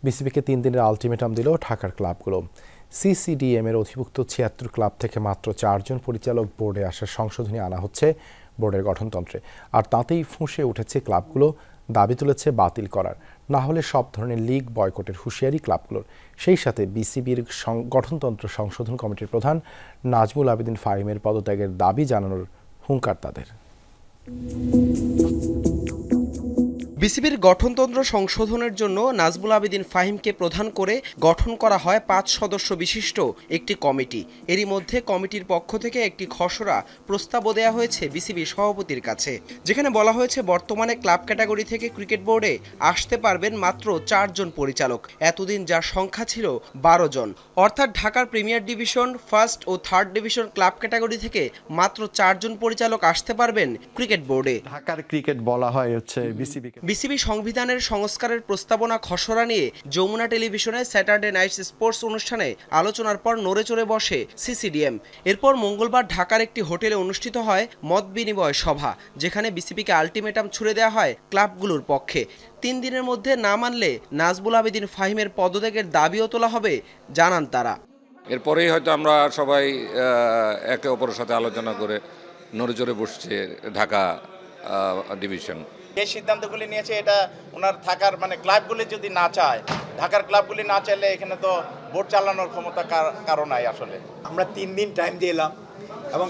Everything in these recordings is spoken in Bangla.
বিসিবিকে 3 দিনের আলটিমেটাম দিল ঢাকার ক্লাবগুলো। সিসিডিএম এর অধিভুক্ত 76 ক্লাব থেকে মাত্র 4 জন পরিচালক বোর্ডে আসার সংশোধনী আনা হচ্ছে বোর্ডের গঠনতন্ত্রে। আর তাতেই ফুঁসে উঠেছে ক্লাবগুলো, দাবি তুলেছে বাতিল করার, না হলে সব ধরনের লিগ বয়কটের হুঁশিয়ারি ক্লাবগুলোর। সেই সাথে বিসিবির গঠনতন্ত্র সংশোধন কমিটির প্রধান নাজমুল আবেদিন ফাহিমের পদত্যাগের দাবি জানানোর হুঙ্কার তাদের। বিসিবির গঠনতন্ত্র সংশোধনের জন্য নাজমুল আবেদিন ফাহিমকে প্রধান করে গঠন করা হয় 5 সদস্য বিশিষ্ট একটি কমিটি। এরই মধ্যে কমিটির পক্ষ থেকে একটি খসড়া প্রস্তাবও দেওয়া হয়েছে বিসিবি সভাপতির কাছে, যেখানে বলা হয়েছে বর্তমানে ক্লাব ক্যাটাগরি থেকে ক্রিকেট বোর্ডে আসতে পারবেন মাত্র 4 জন পরিচালক। এতদিন যার সংখ্যা ছিল 12 জন। অর্থাৎ ঢাকার প্রিমিয়ার ডিভিশন, ফার্স্ট ও থার্ড ডিভিশন ক্লাব ক্যাটাগরি থেকে মাত্র 4 জন পরিচালক আসতে পারবেন ক্রিকেট বোর্ডে। ঢাকার ক্রিকেট বলা হয় হচ্ছে বিসিবি সংবিধানের সংস্কারের প্রস্তাবনা খসড়া নিয়ে যমুনা টেলিভিশনে স্যাটারডে নাইট স্পোর্টস অনুষ্ঠানে আলোচনার পর নড়েচড়ে বসে সিসিডিএম। এরপর মঙ্গলবার ঢাকার একটি হোটেলে অনুষ্ঠিত হয় মত বিনিময় সভা, যেখানে বিসিবিকে আলটিমেটাম ছুড়ে দেওয়া হয় ক্লাবগুলোর পক্ষে। 3 দিনের মধ্যে না মানলে নাজমুল আবেদিন ফাহিমের পদত্যাগের দাবিও তোলা হবে জানান তারা। এরপরেই হয়তো আমরা সবাই একে অপরের সাথে আলোচনা করে নড়েচড়ে বসছে ঢাকা ডিভিশন। যে সিদ্ধান্তগুলি নিয়েছে এটা ওনার থাকার ক্লাবগুলি যদি না চায়, ঢাকার ক্লাবগুলি না চাইলে এখানে তো বোর্ড চালানোর ক্ষমতা কারো নাই। আসলে আমরা 3 দিন টাইম দিলাম এবং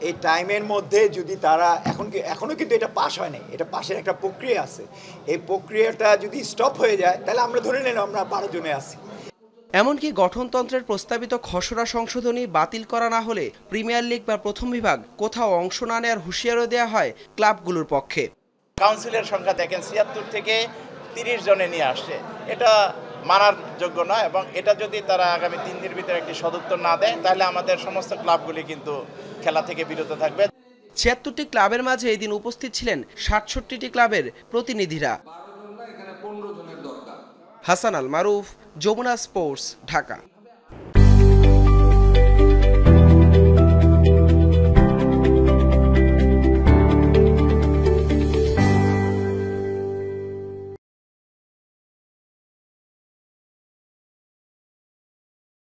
এই টাইমের মধ্যে যদি তারা এখনো কিন্তু এটা পাস হয় নাই, এটা পাশের একটা প্রক্রিয়া আছে। এই প্রক্রিয়াটা যদি স্টপ হয়ে যায় তাহলে আমরা ধরে নিলাম আমরা 12 জনে আছি। এমনকি গঠনতন্ত্রের প্রস্তাবিত খসড়া সংশোধনী বাতিল করা না হলে প্রিমিয়ার লিগ বা প্রথম বিভাগ কোথাও অংশ না নেওয়ার হুঁশিয়ারও দেওয়া হয় ক্লাবগুলোর পক্ষে। কাউন্সিলের সংখ্যা দেখেন 76 থেকে 30 জনে নিয়ে আসছে, এটা মানার যোগ্য নয়। এবং এটা যদি তারা আগামী 3 দিনের ভিতরে একটি সদুত্তর না দেয় তাহলে আমাদের সমস্ত ক্লাবগুলি কিন্তু খেলা থেকে বিরত থাকবে। 76টি ক্লাবের মাঝে এই দিন উপস্থিত ছিলেন 67টি ক্লাবের প্রতিনিধিরা। হাসান আল মারুফ, যমুনা স্পোর্টস, ঢাকা।